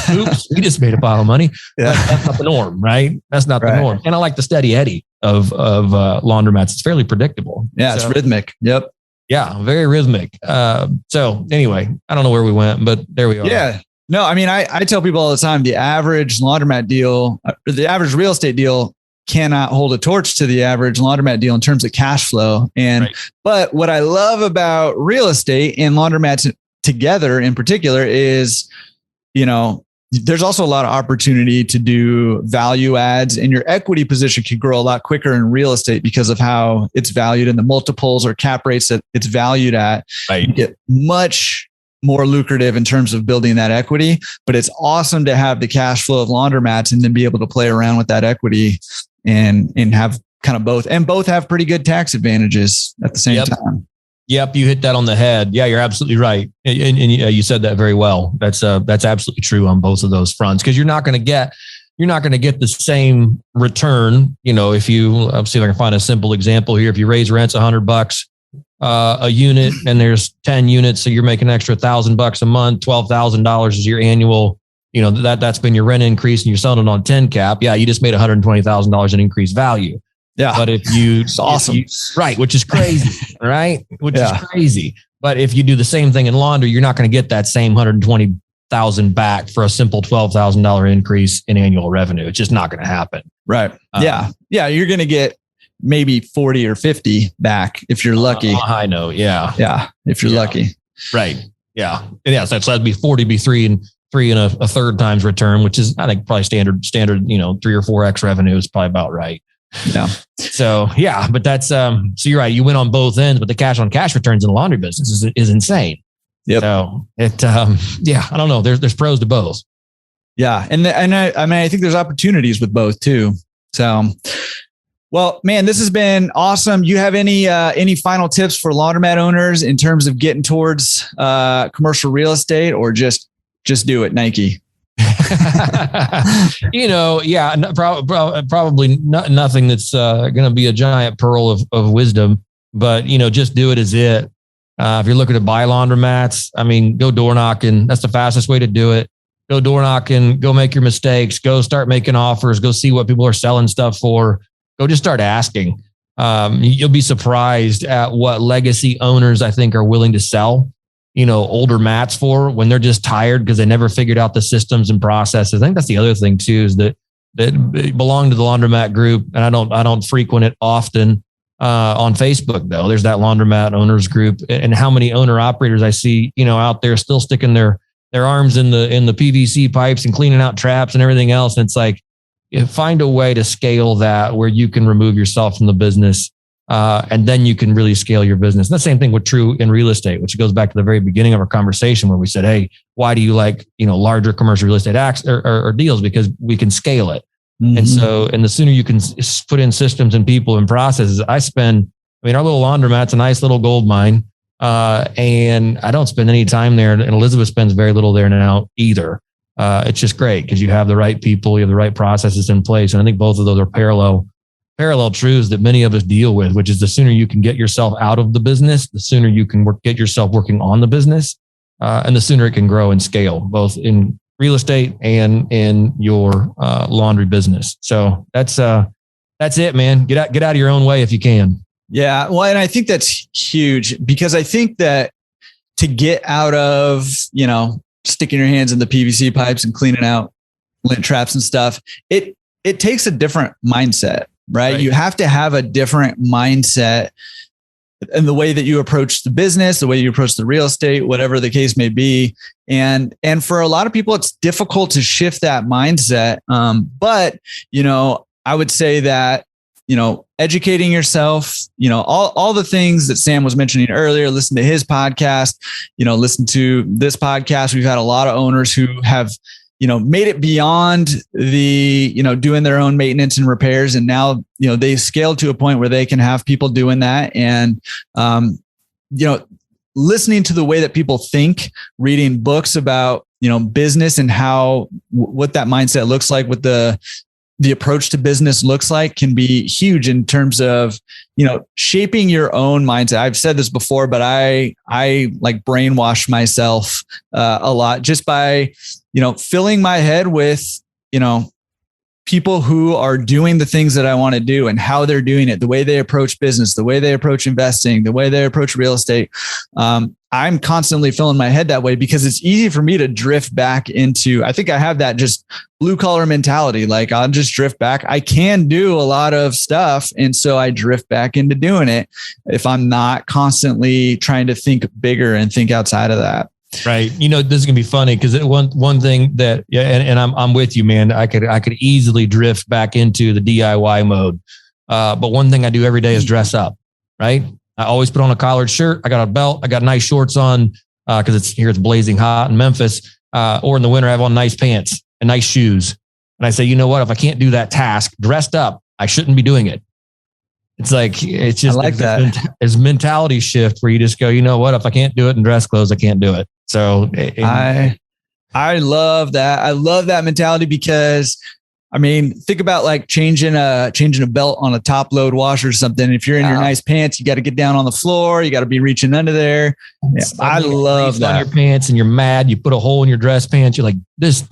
oops, we just made a pile of money. Yeah. That's not the norm, right? That's not the norm. And I like the steady eddy of laundromats. It's fairly predictable. Yeah, it's rhythmic. Yep. Yeah, very rhythmic. So anyway, I don't know where we went, but there we are. Yeah. No, I tell people all the time, the average laundromat deal, the average real estate deal cannot hold a torch to the average laundromat deal in terms of cash flow. But what I love about real estate and laundromats together in particular is, there's also a lot of opportunity to do value adds, and your equity position can grow a lot quicker in real estate because of how it's valued and the multiples or cap rates that it's valued at. Right. You get much more lucrative in terms of building that equity, but it's awesome to have the cash flow of laundromats and then be able to play around with that equity and have kind of both, and both have pretty good tax advantages at the same time. Yep, you hit that on the head. Yeah, you're absolutely right, and you said that very well. That's absolutely true on both of those fronts, because you're not going to get the same return. If I'll see if I can find a simple example here. If you raise rents $100 a unit, and there's 10 units, so you're making an extra $1,000 a month. $12,000 is your annual. That's been your rent increase, and you're selling it on 10 cap. Yeah, you just made $120,000 in increased value. Yeah. But it's awesome. Right. Which is crazy. Right. Which is crazy. But if you do the same thing in laundry, you're not going to get that same $120,000 back for a simple $12,000 increase in annual revenue. It's just not going to happen. Right. Yeah. You're going to get maybe 40 or 50 back if you're lucky. I know. Yeah. Yeah. If you're lucky. Right. Yeah. Yeah. So that'd be 40, be three and a third times return, which is, I think, probably standard, 3 or 4x revenue is probably about right. Yeah. So, but that's, so you're right. You went on both ends, but the cash on cash returns in the laundry business is insane. Yep. So I don't know. There's pros to both. Yeah. And I think there's opportunities with both too. So, well, man, this has been awesome. You have any final tips for laundromat owners in terms of getting towards, commercial real estate, or just do it, Nike? Probably nothing that's going to be a giant pearl of wisdom, but just do it as it. If you're looking to buy laundromats, go door knocking. That's the fastest way to do it. Go door knocking, go make your mistakes, go start making offers, go see what people are selling stuff for. Go just start asking. You'll be surprised at what legacy owners, I think, are willing to sell older mats for, when they're just tired because they never figured out the systems and processes. I think that's the other thing too, is that belong to the Laundromat group. And I don't frequent it often on Facebook though. There's that Laundromat owners group, and how many owner operators I see, out there still sticking their arms in the PVC pipes and cleaning out traps and everything else. And it's like, find a way to scale that where you can remove yourself from the business. And then you can really scale your business. And the same thing with true in real estate, which goes back to the very beginning of our conversation where we said, hey, why do you like, larger commercial real estate acts or deals? Because we can scale it. Mm-hmm. And the sooner you can put in systems and people and processes. Our little laundromat's a nice little gold mine. And I don't spend any time there, and Elizabeth spends very little there now either. It's just great because you have the right people, you have the right processes in place. And I think both of those are parallel truths that many of us deal with, which is the sooner you can get yourself out of the business, the sooner you can get yourself working on the business, and the sooner it can grow and scale, both in real estate and in your laundry business. So that's it, man. Get out of your own way if you can. Yeah. Well, and I think that's huge, because I think that to get out of, sticking your hands in the PVC pipes and cleaning out lint traps and stuff, it takes a different mindset. Right. You have to have a different mindset in the way that you approach the business, the way you approach the real estate, whatever the case may be. And for a lot of people, it's difficult to shift that mindset. But, I would say that, educating yourself, all the things that Sam was mentioning earlier, listen to his podcast, listen to this podcast. We've had a lot of owners who have, made it beyond the, doing their own maintenance and repairs. And now, they've scaled to a point where they can have people doing that. And, listening to the way that people think, reading books about, business and what that mindset looks like, what the approach to business looks like, can be huge in terms of, shaping your own mindset. I've said this before, but I like brainwash myself a lot just by, filling my head with, people who are doing the things that I want to do and how they're doing it, the way they approach business, the way they approach investing, the way they approach real estate. I'm constantly filling my head that way because it's easy for me to drift back into, I think I have that just blue collar mentality. Like I'll just drift back. I can do a lot of stuff. And so I drift back into doing it if I'm not constantly trying to think bigger and think outside of that. Right. This is gonna be funny because one thing that, and I'm with you, man. I could easily drift back into the DIY mode. But one thing I do every day is dress up. Right. I always put on a collared shirt. I got a belt. I got nice shorts on because it's blazing hot in Memphis. Or in the winter, I have on nice pants and nice shoes. And I say, you know what? If I can't do that task dressed up, I shouldn't be doing it. It's like, it's just I like that. It's mentality shift where you just go, you know what, if I can't do it in dress clothes, I can't do it. So I love that. I love that mentality because I mean, think about like changing a belt on a top load washer or something. If you're in your nice pants, you got to get down on the floor. You got to be reaching under there. Yeah, I love that. On your pants and you're mad. You put a hole in your dress pants. You're like, this.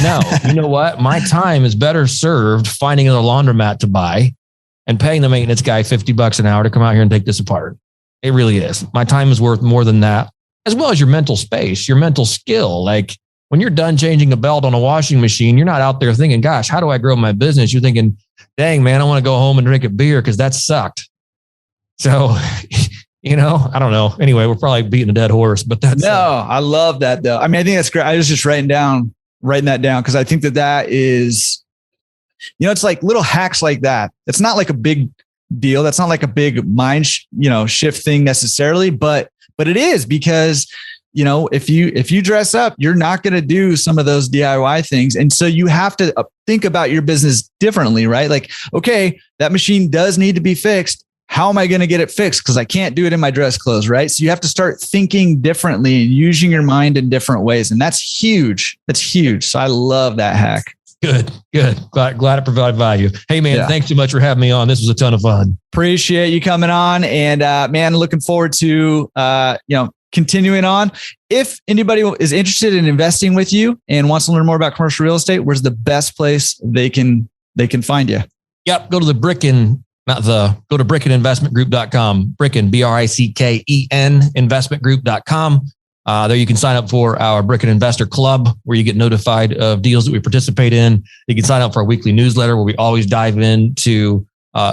No, you know what? My time is better served finding a laundromat to buy and paying the maintenance guy $50 an hour to come out here and take this apart. It really is. My time is worth more than that, as well as your mental space, your mental skill. Like, when you're done changing a belt on a washing machine, you're not out there thinking, gosh, how do I grow my business? You're thinking, dang, man, I want to go home and drink a beer because that sucked. So, you know, I don't know. Anyway, we're probably beating a dead horse, but that's... No, I love that though. I mean, I think that's great. I was just writing that down because I think that is, you know, it's like little hacks like that. It's not like a big deal. That's not like a big mind, shift thing necessarily, but it is because, you know, if you dress up, you're not going to do some of those DIY things. And so you have to think about your business differently, right? Like, okay, that machine does need to be fixed. How am I going to get it fixed? Because I can't do it in my dress clothes, right? So you have to start thinking differently and using your mind in different ways. And that's huge. That's huge. So I love that hack. Good. Glad it provided value. Hey, man, Thanks so much for having me on. This was a ton of fun. Appreciate you coming on. And man, looking forward to, continuing on. If anybody is interested in investing with you and wants to learn more about commercial real estate, where's the best place they can find you? Yep. Go to go to brickeninvestmentgroup.com. Bricken, Bricken, investmentgroup.com. There you can sign up for our Bricken Investor Club, where you get notified of deals that we participate in. You can sign up for our weekly newsletter, where we always dive into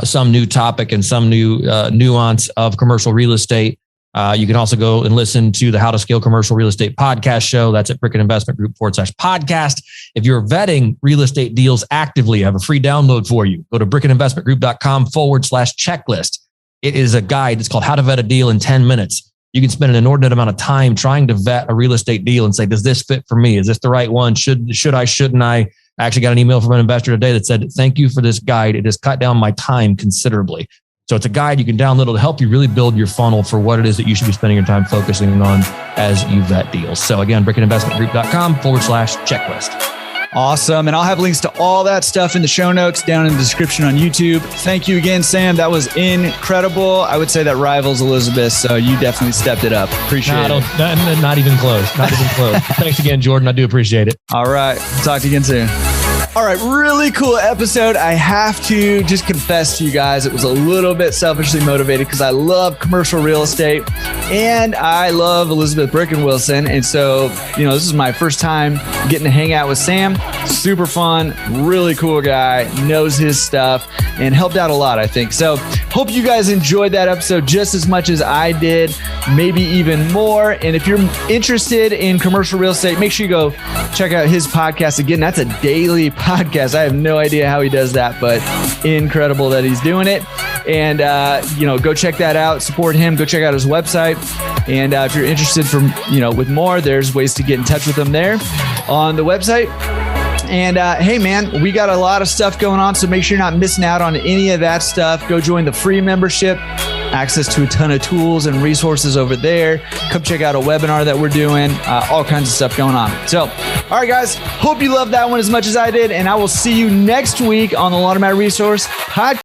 some new topic and some new nuance of commercial real estate. You can also go and listen to the How to Scale Commercial Real Estate podcast show. That's at Bricken Investment Group /podcast. If you're vetting real estate deals actively, I have a free download for you. Go to brickeninvestmentgroup.com /checklist. It is a guide. It's called How to Vet a Deal in 10 minutes. You can spend an inordinate amount of time trying to vet a real estate deal and say, does this fit for me? Is this the right one? Should I, shouldn't I? I actually got an email from an investor today that said, thank you for this guide. It has cut down my time considerably. So it's a guide you can download. It'll help you really build your funnel for what it is that you should be spending your time focusing on as you vet deals. So again, brickeninvestmentgroup.com /checklist. Awesome. And I'll have links to all that stuff in the show notes down in the description on YouTube. Thank you again, Sam. That was incredible. I would say that rivals Elizabeth. So you definitely stepped it up. Appreciate it. Not even close. Not even close. Thanks again, Jordan. I do appreciate it. All right. Talk to you again soon. All right, really cool episode. I have to just confess to you guys, it was a little bit selfishly motivated because I love commercial real estate and I love Elizabeth Bricken Wilson. And so, this is my first time getting to hang out with Sam. Super fun, really cool guy, knows his stuff and helped out a lot, I think. So hope you guys enjoyed that episode just as much as I did, maybe even more. And if you're interested in commercial real estate, make sure you go check out his podcast. Again, that's a daily podcast. I have no idea how he does that, but incredible that he's doing it. And, go check that out, support him, go check out his website. And if you're interested with more, there's ways to get in touch with him there on the website. And hey, man, we got a lot of stuff going on, so make sure you're not missing out on any of that stuff. Go join the free membership. Access to a ton of tools and resources over there. Come check out a webinar that we're doing. All kinds of stuff going on. So, all right, guys, hope you loved that one as much as I did. And I will see you next week on the Laundromat Resource Podcast.